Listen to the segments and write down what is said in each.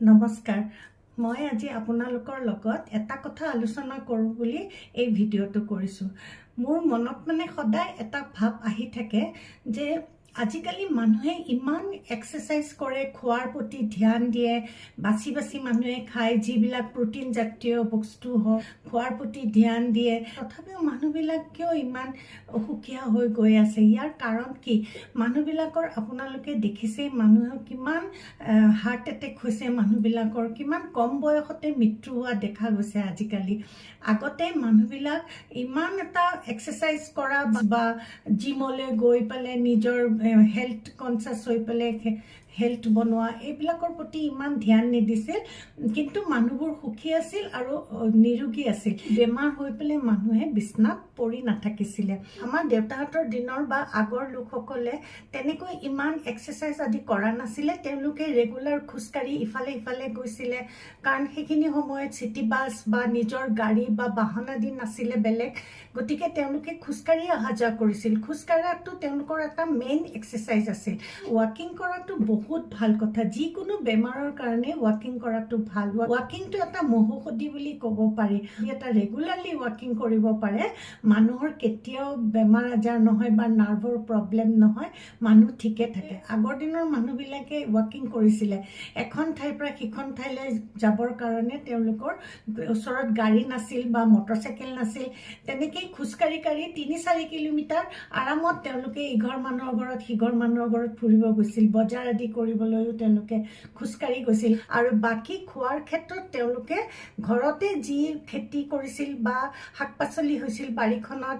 নমস্কাৰ মই আজি আপোনালোকৰ লগত এটা কথা আলোচনা কৰোঁ বুলি এই ভিডিঅ'টো কৰিছোঁ। মোৰ মনত সদায় এটা ভাৱ আহি থাকে যে আজিকালি মানুহে ইমান এক্সাৰসাইজ কৰে, খোৱাৰ প্ৰতি ধ্যান দিয়ে, বাছি বাছি মানুহে খায়, যিবিলাক প্ৰটিন জাতীয় বস্তু হওক খোৱাৰ প্ৰতি ধ্যান দিয়ে, তথাপিও মানুহবিলাক কিয় ইমান অসুখীয়া হৈ গৈ আছে? ইয়াৰ কাৰণ কি? মানুহবিলাকৰ আপোনালোকে দেখিছেই মানুহৰ কিমান হাৰ্ট এটেক হৈছে, মানুহবিলাকৰ কিমান কম বয়সতে মৃত্যু হোৱা দেখা গৈছে আজিকালি। আগতে মানুহবিলাক ইমান এটা এক্সাৰসাইজ কৰা বা জিমলৈ গৈ পেলাই নিজৰ হেল্থ কনচিয়াছ হৈ পেলাই হেল্থ বনোৱা এইবিলাকৰ প্ৰতি ইমান ধ্যান নিদিছিল, কিন্তু মানুহবোৰ সুখী আছিল আৰু নিৰোগী আছিল। বেমাৰ হৈ পেলাই মানুহে বিছনাত পৰি নাথাকিছিলে। আমাৰ দেউতাহঁতৰ দিনৰ বা আগৰ লোকসকলে তেনেকৈ ইমান এক্সাৰসাইজ আদি কৰা নাছিলে। তেওঁলোকে ৰেগুলাৰ খোজকাঢ়ি ইফালে সিফালে গৈছিলে, কাৰণ সেইখিনি সময়ত চিটি বাছ বা নিজৰ গাড়ী বা বাহন আদি নাছিলে বেলেগ, গতিকে তেওঁলোকে খোজকাঢ়ি অহা যোৱা কৰিছিল। খোজকাঢ়াটো তেওঁলোকৰ এটা মেইন এক্সাৰসাইজ আছিল। ৱাকিং কৰাটো বহুত ভাল কথা, যিকোনো বেমাৰৰ কাৰণে ৱাকিং কৰাটো ভাল। ৱাকিংটো এটা মহৌষধি বুলি ক'ব পাৰি। এটা ৰেগুলাৰলি ৱাকিং কৰিব পাৰে, মানুহৰ কেতিয়াও বেমাৰ আজাৰ নহয় বা নাৰ্ভৰ প্ৰব্লেম নহয়, মানুহ ঠিকে থাকে। আগৰ দিনৰ মানুহবিলাকে ৱাকিং কৰিছিলে। এখন ঠাইৰ পৰা সিখন ঠাইলৈ যাবৰ কাৰণে তেওঁলোকৰ ওচৰত গাড়ী নাছিল বা মটৰচাইকেল নাছিল, তেনেকেই খোজকাঢ়ি ৩-৪ কিলোমিটাৰ আৰামত তেওঁলোকে ইঘৰ মানুহৰ ঘৰত সিঘৰ মানুহৰ ঘৰত ফুৰিব গৈছিল। বজাৰ আদি কৰিবলৈও তেওঁলোকে খোজকাঢ়ি গৈছিল। আৰু বাকী খোৱাৰ ক্ষেত্ৰত তেওঁলোকে ঘৰতে যি খেতি কৰিছিল বা শাক পাচলি হৈছিল বাৰীখনত,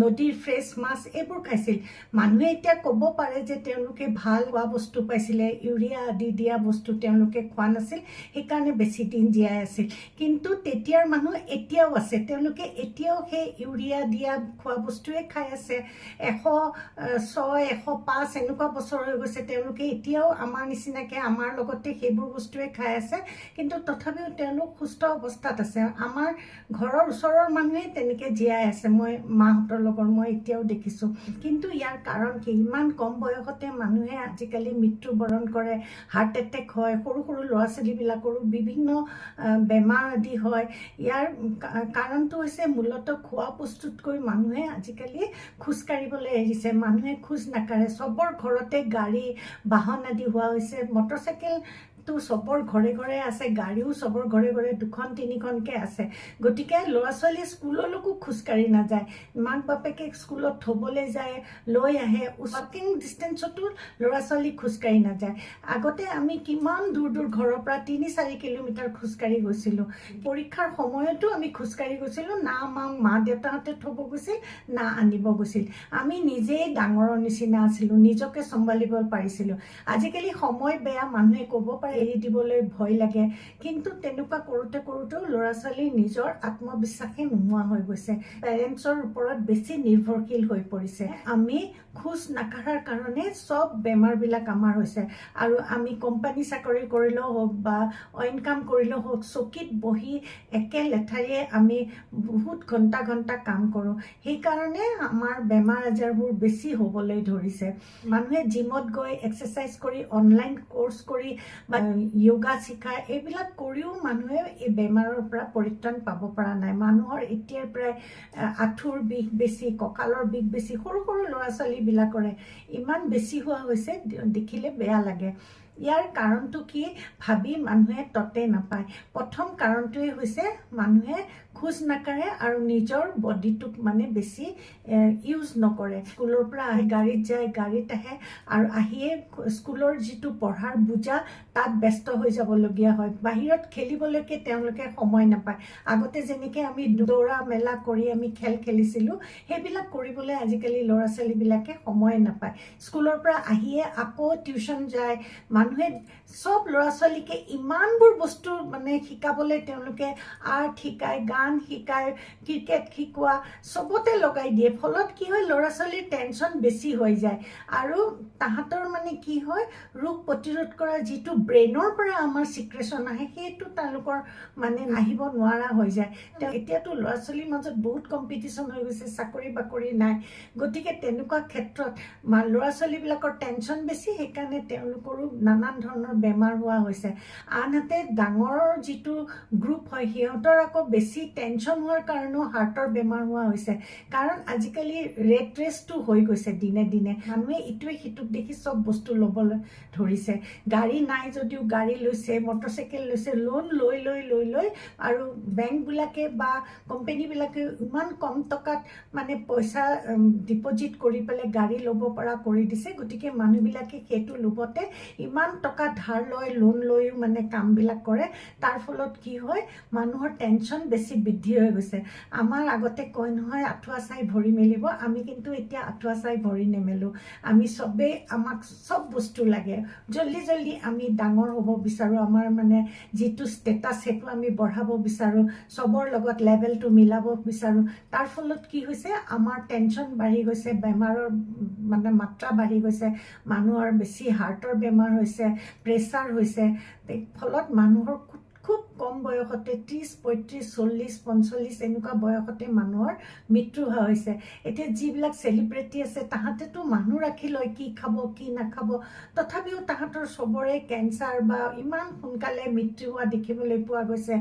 নদীৰ ফ্ৰেছ মাছ এইবোৰ খাইছিল। মানুহে এতিয়া ক'ব পাৰে যে তেওঁলোকে ভাল খোৱা বস্তু পাইছিলে, ইউৰিয়া আদি দিয়া বস্তু তেওঁলোকে খোৱা নাছিল, সেইকাৰণে বেছি দিন জীয়াই আছিল। কিন্তু তেতিয়াৰ মানুহ এতিয়াও আছে, তেওঁলোকে এতিয়াও সেই ইউৰিয়া দিয়া খোৱা বস্তুৱে খাই আছে। 106, 105 এনেকুৱা বছৰ হৈ গৈছে, তেওঁলোকে এতিয়াও আমাৰ নিচিনাকৈ আমাৰ লগতে সেইবোৰ বস্তুৱে খাই আছে, কিন্তু তথাপিও তেওঁলোক সুস্থ অৱস্থাত আছে। আমাৰ ঘৰৰ ওচৰৰ মানুহে তেনেকৈ জীয়াই আছে, মই মাহঁতৰ লগত মই এতিয়াও দেখিছোঁ। কিন্তু ইয়াৰ কাৰণ কি? ইমান কম বয়সতে মানুহে আজিকালি মৃত্যুবৰণ কৰে, হাৰ্ট এটেক হয়, সৰু সৰু ল'ৰা ছোৱালীবিলাকৰো বিভিন্ন বেমাৰ আদি হয়। ইয়াৰ কাৰণটো হৈছে মূলতঃ খোৱা বস্তুতকৈ মানুহে আজিকালি খোজকাঢ়িবলৈ এৰিছে। মানুহে খোজ নাকাঢ়ে, চবৰ ঘৰতে গাড়ী বাহন আদি হোৱা হৈছে। মটৰচাইকেলটো চবৰ ঘৰে ঘৰে আছে, গাড়ীও চবৰ ঘৰে ঘৰে 2-3খনকৈ আছে। গতিকে ল'ৰা ছোৱালী স্কুললৈকো খোজকাঢ়ি নাযায়, মাক বাপেকে স্কুলত থ'বলৈ যায়, লৈ আহে। ৱাকিং ডিষ্টেঞ্চতো ল'ৰা ছোৱালী খোজকাঢ়ি নাযায়। আগতে আমি কিমান দূৰ দূৰ ঘৰৰ পৰা 3-4 কিলোমিটাৰ খোজকাঢ়ি গৈছিলোঁ। পৰীক্ষাৰ সময়তো আমি খোজকাঢ়ি গৈছিলোঁ, না আমাক মা দেউতাহঁতে থ'ব গৈছিল না আনিব গৈছিল। আমি নিজেই ডাঙৰৰ নিচিনা আছিলোঁ, নিজকে চম্ভালিব পাৰিছিলোঁ। আজিকালি সময় বেয়া, মানুহে ক'ব পাৰে এৰি দিবলৈ ভয় লাগে, কিন্তু তেনেকুৱা কৰোঁতে কৰোঁতেও ল'ৰা ছোৱালীৰ নিজৰ আত্মবিশ্বাসে নোহোৱা হৈ গৈছে, পেৰেণ্টছৰ ওপৰত বেছি নিৰ্ভৰশীল হৈ পৰিছে। আমি খোজ নাকাঢ়াৰ কাৰণে চব বেমাৰবিলাক আমাৰ হৈছে। আৰু আমি কোম্পানী চাকৰি কৰিলেও হওক বা অইন কাম কৰিলেও হওক, চকীত বহি একে লেঠাৰিয়ে আমি বহুত ঘণ্টা ঘণ্টা কাম কৰোঁ, সেইকাৰণে আমাৰ বেমাৰ আজাৰবোৰ বেছি হ'বলৈ ধৰিছে। মানুহে জিমত গৈ এক্সাৰসাইজ কৰি, অনলাইন কোৰ্চ কৰি বা য়োগা শিকায়, এইবিলাক কৰিও মানুহে এই বেমাৰৰ পৰা পৰিত্ৰাণ পাব পৰা নাই। মানুহৰ এতিয়াৰ পৰাই আঁঠুৰ বিষ বেছি, কঁকালৰ বিষ বেছি, সৰু সৰু ল'ৰা ছোৱালীবিলাকৰে ইমান বেছি হোৱা হৈছে, দেখিলে বেয়া লাগে। ইয়াৰ কাৰণটো কি ভাবি মানুহে ততে নাপায়। প্ৰথম কাৰণটোৱে হৈছে মানুহে খোজ নাকাঢ়ে আৰু নিজৰ বডিটোক বেছি ইউজ নকৰে। স্কুলৰ পৰা আহি গাড়ীত যায়, গাড়ীত আহে আৰু আহিয়ে স্কুলৰ যিটো পঢ়াৰ বোজা তাত ব্যস্ত হৈ যাবলগীয়া হয়। বাহিৰত খেলিবলৈকে তেওঁলোকে সময় নাপায়। আগতে যেনেকৈ আমি দৌৰা মেলা কৰি আমি খেল খেলিছিলোঁ, সেইবিলাক কৰিবলৈ আজিকালি ল'ৰা ছোৱালীবিলাকে সময় নাপায়। স্কুলৰ পৰা আহিয়ে আকৌ টিউশ্যন যায়। মানুহে চব ল'ৰা ছোৱালীকে ইমানবোৰ বস্তু শিকাবলৈ তেওঁলোকে আৰ্ট শিকায়, গান শিকায়, ক্ৰিকেট শিকোৱা চবতে লগাই দিয়ে। ফলত কি হয়, ল'ৰা ছোৱালীৰ টেনশ্যন বেছি হৈ যায় আৰু তাহাঁতৰ কি হয়, ৰোগ প্ৰতিৰোধ কৰা যিটো ব্ৰেইনৰ পৰা আমাৰ চিক্ৰেশ্যন আহে, সেইটো তেওঁলোকৰ আহিব নোৱাৰা হৈ যায়। এতিয়াতো ল'ৰা ছোৱালীৰ মাজত বহুত কম্পিটিশ্যন হৈ গৈছে, চাকৰি বাকৰি নাই। গতিকে তেনেকুৱা ক্ষেত্ৰত ল'ৰা ছোৱালীবিলাকৰ টেনশ্যন বেছি, সেইকাৰণে তেওঁলোকৰো নানা নানান ধৰণৰ বেমাৰ হোৱা হৈছে আনহাতে ডাঙৰ যিটো গ্ৰুপ হয় সিহঁতৰ আকৌ বেছি টেনশ্যন হোৱাৰ কাৰণেও হাৰ্টৰ বেমাৰ হোৱা হৈছে কাৰণ আজিকালি ৰেট ৰেচটো হৈ গৈছে দিনে দিনে মানুহে ইটোৱে সিটোক দেখি চব বস্তু ল'বলৈ ধৰিছে গাড়ী নাই যদিও গাড়ী লৈছে মটৰচাইকেল লৈছে লোন লৈ লৈ লৈ লৈ আৰু বেংকবিলাকে বা কোম্পানীবিলাকে ইমান কম টকাত মানে পইচা ডিপজিট কৰি পেলাই গাড়ী ল'ব পৰা কৰি দিছে গতিকে মানুহবিলাকে সেইটো লোভতে ইমান টকা ধাৰ লয় লোন লৈও মানে কামবিলাক কৰে তাৰ ফলত কি হয় মানুহৰ টেনশ্যন বেছি বৃদ্ধি হৈ গৈছে আমাৰ আগতে কয় নহয় আঁঠুৱা চাই ভৰি মেলিব আমি কিন্তু এতিয়া আঁঠুৱা চাই ভৰি নেমেলো আমি চবেই আমাক চব বস্তু লাগে জল্দি জল্দি আমি ডাঙৰ হ'ব বিচাৰোঁ আমাৰ মানে যিটো ষ্টেটাছ সেইটো আমি বঢ়াব বিচাৰোঁ চবৰ লগত লেভেলটো মিলাব বিচাৰোঁ তাৰ ফলত কি হৈছে আমাৰ টেনশ্যন বাঢ়ি গৈছে বেমাৰৰ মানে মাত্ৰা বাঢ়ি গৈছে মানুহৰ বেছি হাৰ্টৰ বেমাৰ হৈছে প্ৰেছাৰ হৈছে ফলত মানুহৰ খুব কম বয়সতে 30, 35, 40, 45 এনেকুৱা বয়সতে মানুহৰ মৃত্যু হোৱা হৈছে এতিয়া যিবিলাক চেলিব্ৰিটি আছে তাহাঁতেতো মানুহ ৰাখি লয় কি খাব কি নাখাব তথাপিও তাহাঁতৰ চবৰে কেঞ্চাৰ বা ইমান সোনকালে মৃত্যু হোৱা দেখিবলৈ পোৱা গৈছে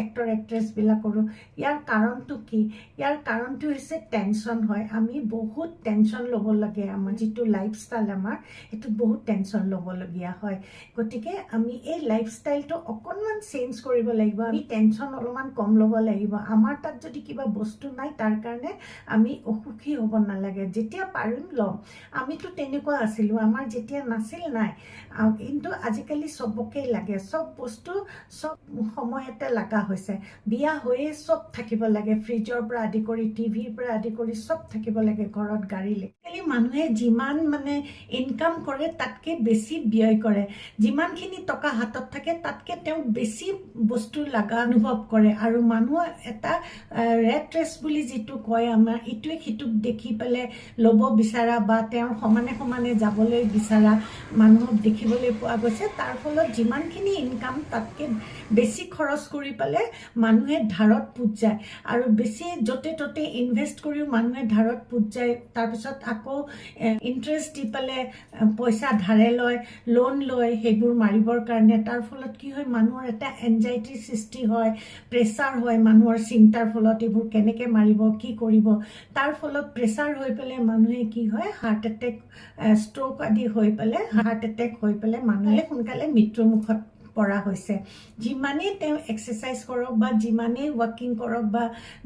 এক্টৰ এক্ট্ৰেছবিলাকৰো ইয়াৰ কাৰণটো কি ইয়াৰ কাৰণটো হৈছে টেনশ্যন হয় আমি বহুত টেনশ্যন ল'ব লাগে আমাৰ যিটো লাইফষ্টাইল আমাৰ সেইটো বহুত টেনশ্যন ল'বলগীয়া হয় গতিকে আমি এই লাইফষ্টাইলটো অকণমান চেঞ্জ কৰিব লাগিব আমি টেনশ্যন অলপমান কম ল'ব লাগিব আমাৰ তাত যদি কিবা বস্তু নাই তাৰ কাৰণে আমি অসুখী হ'ব নালাগে যেতিয়া পাৰিম ল'ম আমিতো তেনেকুৱা আছিলোঁ আমাৰ যেতিয়া নাছিল নাই কিন্তু আজিকালি চবকেই লাগে চব বস্তু চব সময়তে লগা হৈছে বিয়া হৈয়ে চব থাকিব লাগে ফ্ৰিজৰ পৰা আদি কৰি টিভিৰ পৰা আদি কৰি চব থাকিব লাগে ঘৰত গাড়ী আজিকালি মানুহে যিমান মানে ইনকাম কৰে তাতকৈ বেছি ব্যয় কৰে যিমানখিনি টকা হাতত থাকে তাতকৈ তেওঁ বেছি বস্তু লগা অনুভৱ কৰে আৰু মানুহৰ এটা ৰেট ৰেচ বুলি যিটো কয় আমাৰ ইটোৱে সিটোক দেখি পেলাই ল'ব বিচাৰা বা তেওঁৰ সমানে সমানে যাবলৈ বিচাৰা মানুহক দেখিবলৈ পোৱা গৈছে তাৰ ফলত যিমানখিনি ইনকাম তাতকৈ বেছি খৰচ কৰি পেলাই মানুহে ধাৰত পোত যায় আৰু বেছি য'তে ত'তে ইনভেষ্ট কৰিও মানুহে ধাৰত পোত যায় তাৰপিছত আকৌ ইণ্টাৰেষ্ট দি পেলাই পইচা ধাৰে লয় লোন লয় সেইবোৰ মাৰিবৰ কাৰণে তাৰ ফলত কি হয় মানুহৰ এটা এনজাইটিৰ সৃষ্টি হয় প্ৰেছাৰ হয় মানুহৰ চিন্তাৰ ফলত এইবোৰ কেনেকৈ মাৰিব কি কৰিব তাৰ ফলত প্ৰেছাৰ হৈ পেলাই মানুহে কি হয় হাৰ্ট এটেক ষ্ট্ৰ'ক আদি হৈ পেলাই হাৰ্ট এটেক হৈ পেলাই মানুহে সোনকালে মৃত্যুমুখত পৰা হৈছে যিমানেই তেওঁ এক্সাৰচাইজ কৰক বা যিমানেই ৱাকিং কৰক বা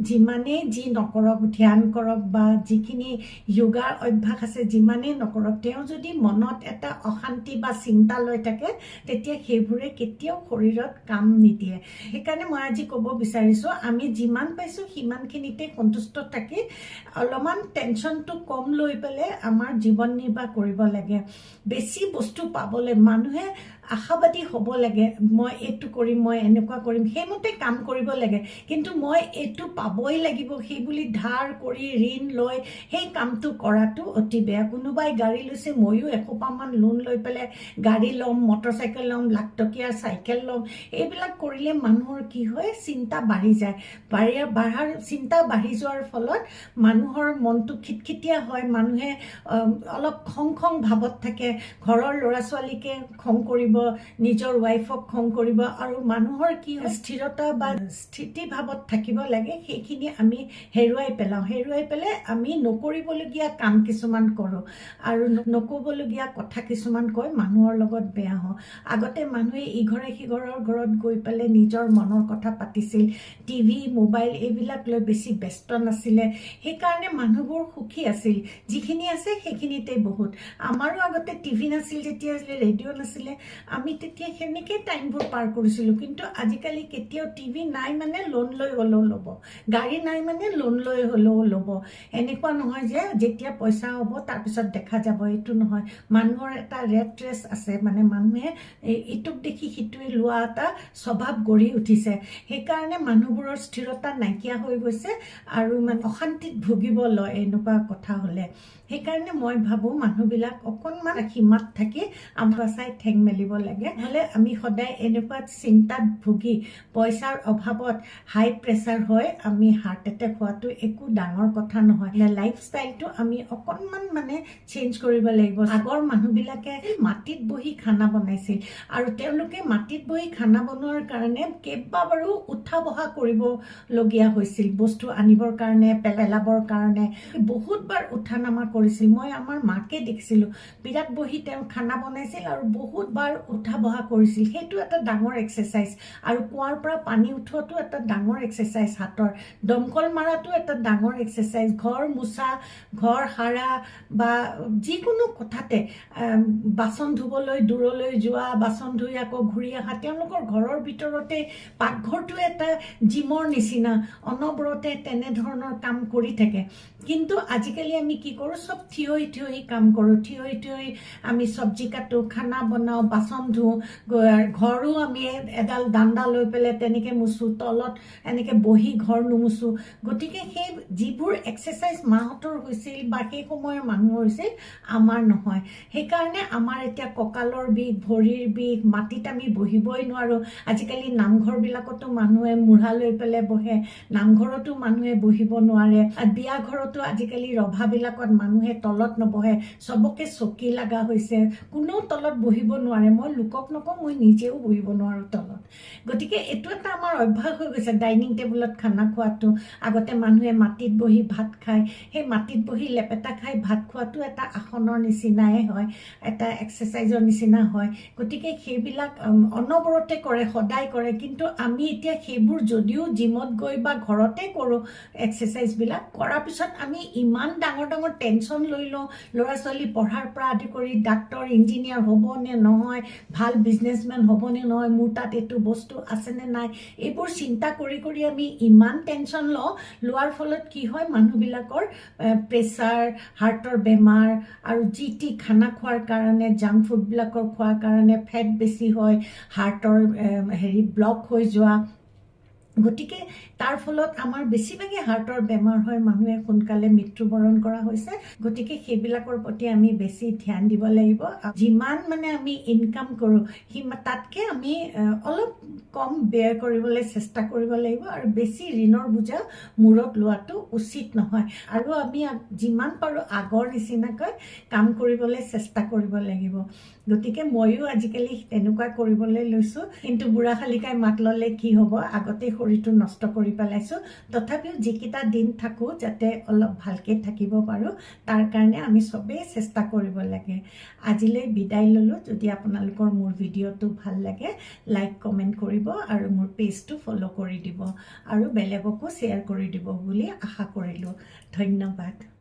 যিমানেই যি নকৰক ধ্যান কৰক বা যিখিনি যোগাৰ অভ্যাস আছে যিমানেই নকৰক তেওঁ যদি মনত এটা অশান্তি বা চিন্তা লৈ থাকে তেতিয়া সেইবোৰে কেতিয়াও শৰীৰত কাম নিদিয়ে সেইকাৰণে মই আজি ক'ব বিচাৰিছোঁ আমি যিমান পাইছোঁ সিমানখিনিতে সন্তুষ্ট থাকি অলপমান টেনশ্যনটো কম লৈ পেলাই আমাৰ জীৱন নিৰ্বাহ কৰিব লাগে বেছি বস্তু পাবলৈ মানুহে আশাবাদী হ'ব লাগে মই এইটো কৰিম মই এনেকুৱা কৰিম সেইমতে কাম কৰিব লাগে কিন্তু মই এইটো পাবই লাগিব সেই বুলি ধাৰ কৰি ঋণ লৈ সেই কামটো কৰাটো অতি বেয়া কোনোবাই গাড়ী লৈছে ময়ো এসোপামান লোন লৈ পেলাই গাড়ী ল'ম মটৰচাইকেল ল'ম লাখটকীয়া চাইকেল ল'ম এইবিলাক কৰিলে মানুহৰ কি হয় চিন্তা বাঢ়ি যায় বাঢ়াৰ চিন্তা বাঢ়ি যোৱাৰ ফলত মানুহৰ মনটো খিটখিটীয়া হয় মানুহে অলপ খং ভাৱত থাকে ঘৰৰ ল'ৰা ছোৱালীকে খং কৰিব নিজৰ ৱাইফক খং কৰিব আৰু মানুহৰ কি স্থিৰতা বা স্থিতি ভাৱত থাকিব লাগে সেইখিনি আমি হেৰুৱাই পেলাই আমি নকৰিবলগীয়া কাম কিছুমান কৰোঁ আৰু নক'বলগীয়া কথা কিছুমান কৈ মানুহৰ লগত বেয়া হওঁ আগতে মানুহে ইঘৰে সিঘৰৰ ঘৰত গৈ পেলাই নিজৰ মনৰ কথা পাতিছিল টিভি মোবাইল এইবিলাক লৈ বেছি ব্যস্ত নাছিলে সেইকাৰণে মানুহবোৰ সুখী আছিল যিখিনি আছে সেইখিনিতে বহুত আমাৰো আগতে টিভি নাছিল যেতিয়া আছিলে ৰেডিঅ' নাছিলে আমি তেতিয়া সেনেকৈ টাইমবোৰ পাৰ কৰিছিলোঁ কিন্তু আজিকালি কেতিয়াও টিভি নাই মানে লোন লৈ হ'লেও ল'ব গাড়ী নাই মানে লোন লৈ হ'লেও ল'ব এনেকুৱা নহয় যে যেতিয়া পইচা হ'ব তাৰপিছত দেখা যাব এইটো নহয় মানুহৰ এটা ৰেট ৰেচ আছে মানে মানুহে ইটোক দেখি সিটোৱে লোৱা এটা স্বভাৱ গঢ়ি উঠিছে সেইকাৰণে মানুহবোৰৰ স্থিৰতা নাইকিয়া হৈ গৈছে আৰু মানে অশান্তিত ভুগিব লয় এনেকুৱা কথা হ'লে সেইকাৰণে মই ভাবোঁ মানুহবিলাক অকণমান সীমাত থাকি আমাৰ চাই ঠেং মেলিব লাগে। নহ'লে আমি সদায় এনেকুৱা চিন্তাত ভুগি পইচাৰ অভাৱত হাই প্ৰেছাৰ হৈ আমি হাৰ্ট এটেক হোৱাটো একো ডাঙৰ কথা নহয়। লাইফষ্টাইলটো আমি অকণমান চেঞ্জ কৰিব লাগিব। আগৰ মানুহবিলাকে মাটিত বহি খানা বনাইছিল আৰু তেওঁলোকে মাটিত বহি খানা বনোৱাৰ কাৰণে কেইবাবাৰো উঠা বহা কৰিবলগীয়া হৈছিল। বস্তু আনিবৰ কাৰণে, পেলাবৰ কাৰণে বহুতবাৰ উঠা নামা কৰিছিল। মই আমাৰ মাকে দেখিছিলোঁ বিৰাট বহি তেওঁ খানা বনাইছিল আৰু বহুতবাৰ উঠা বহা কৰিছিল। সেইটো এটা ডাঙৰ এক্সাৰচাইজ। আৰু কুঁৱাৰ পৰা পানী উঠোৱাটো এটা ডাঙৰ এক্সাৰচাইজ। হাতৰ দমকল মাৰাটো এটা ডাঙৰ এক্সাৰচাইজ। ঘৰ মোচা, ঘৰ সাৰা বা যিকোনো কথাতে বাচন ধুবলৈ দূৰলৈ যোৱা, বাচন ধুই আকৌ ঘূৰি অহা, তেওঁলোকৰ ঘৰৰ ভিতৰতে পাকঘৰটো এটা জিমৰ নিচিনা অনবৰতে তেনেধৰণৰ কাম কৰি থাকে। কিন্তু আজিকালি আমি কি কৰোঁ, চব থিয় হৈ কাম কৰোঁ। থিয় হৈ আমি চব্জি কাটো, খানা বনাওঁ, বাচন ধুওঁ, ঘৰো আমি এডাল দাণ্ডা লৈ পেলাই তেনেকৈ মুচোঁ, তলত এনেকৈ বহি ঘৰ নুমুচোঁ। গতিকে সেই যিবোৰ এক্সাৰচাইজ মাহঁতৰ হৈছিল বা সেই সময়ৰ মানুহৰ হৈছিল, আমাৰ নহয়। সেইকাৰণে আমাৰ এতিয়া কঁকালৰ বিষ, ভৰিৰ বিষ, মাটিত আমি বহিবই নোৱাৰোঁ। আজিকালি নামঘৰবিলাকতো মানুহে মূঢ়া লৈ পেলাই বহে, নামঘৰতো মানুহে বহিব নোৱাৰে। বিয়া ঘৰতো আজিকালি ৰভাবিলাকত মানুহে তলত নবহে, চবকে চকী লগা হৈছে, কোনেও তলত বহিব নোৱাৰে। মই লোকক নকওঁ, মই নিজেও বহিব নোৱাৰোঁ তলত। গতিকে এইটো এটা আমাৰ অভ্যাস হৈ গৈছে ডাইনিং টেবুলত খানা খোৱাটো। আগতে মানুহে মাটিত বহি ভাত খায়, সেই মাটিত বহি লেপেটা খাই ভাত খোৱাটো এটা আসনৰ নিচিনাই হয়, এটা এক্সাৰচাইজৰ নিচিনা হয়। গতিকে সেইবিলাক অনবৰতে কৰে, সদায় কৰে। কিন্তু আমি এতিয়া সেইবোৰ যদিও জিমত গৈ বা ঘৰতে কৰোঁ এক্সাৰচাইজবিলাক, কৰাৰ পিছত আমি ইমান ডাঙৰ ডাঙৰ টেনশ্যন লৈ লওঁ, ল'ৰা ছোৱালী পঢ়াৰ পৰা আদি কৰি ডাক্তৰ ইঞ্জিনিয়াৰ হ'ব নে নহয়, ভাল বিজনেছমেন হ'ব নে নহয়, মোৰ তাত এইটো বস্তু আছেনে নাই, এইবোৰ চিন্তা কৰি কৰি আমি ইমান টেনশ্যন লোৱাৰ ফলত কি হয়, মানুহবিলাকৰ প্ৰেছাৰ, হাৰ্টৰ বেমাৰ আৰু যি টি খানা খোৱাৰ কাৰণে, জাংক ফুডবিলাকৰ খোৱাৰ কাৰণে ফেট বেছি হয়, হাৰ্টৰ ব্লক হৈ যোৱা। গতিকে তাৰ ফলত আমাৰ বেছিভাগে হাৰ্টৰ বেমাৰ হয়, মানুহে সোনকালে মৃত্যুবৰণ কৰা হৈছে। গতিকে সেইবিলাকৰ প্ৰতি আমি বেছি ধ্যান দিব লাগিব। যিমান আমি ইনকাম কৰোঁ তাতকৈ আমি অলপ কম ব্যয় কৰিবলৈ চেষ্টা কৰিব লাগিব আৰু বেছি ঋণৰ বোজা মূৰত লোৱাটো উচিত নহয়। আৰু আমি যিমান পাৰোঁ আগৰ নিচিনাকৈ কাম কৰিবলৈ চেষ্টা কৰিব লাগিব। গতিকে ময়ো আজিকালি তেনেকুৱা কৰিবলৈ লৈছোঁ। কিন্তু বুঢ়া শালিকাই মাত ল'লে কি হ'ব, আগতে শৰীৰটো নষ্ট কৰি পেলাইছোঁ। তথাপিও যিকেইটা দিন থাকোঁ যাতে অলপ ভালকৈ থাকিব পাৰোঁ, তাৰ কাৰণে আমি চবেই চেষ্টা কৰিব লাগে। আজিলৈ বিদায় ল'লোঁ। যদি আপোনালোকৰ মোৰ ভিডিঅ'টো ভাল লাগে, লাইক কমেণ্ট কৰিব আৰু মোৰ পেজটো ফ'ল' কৰি দিব আৰু বেলেগকো শ্বেয়াৰ কৰি দিব বুলি আশা কৰিলোঁ। ধন্যবাদ।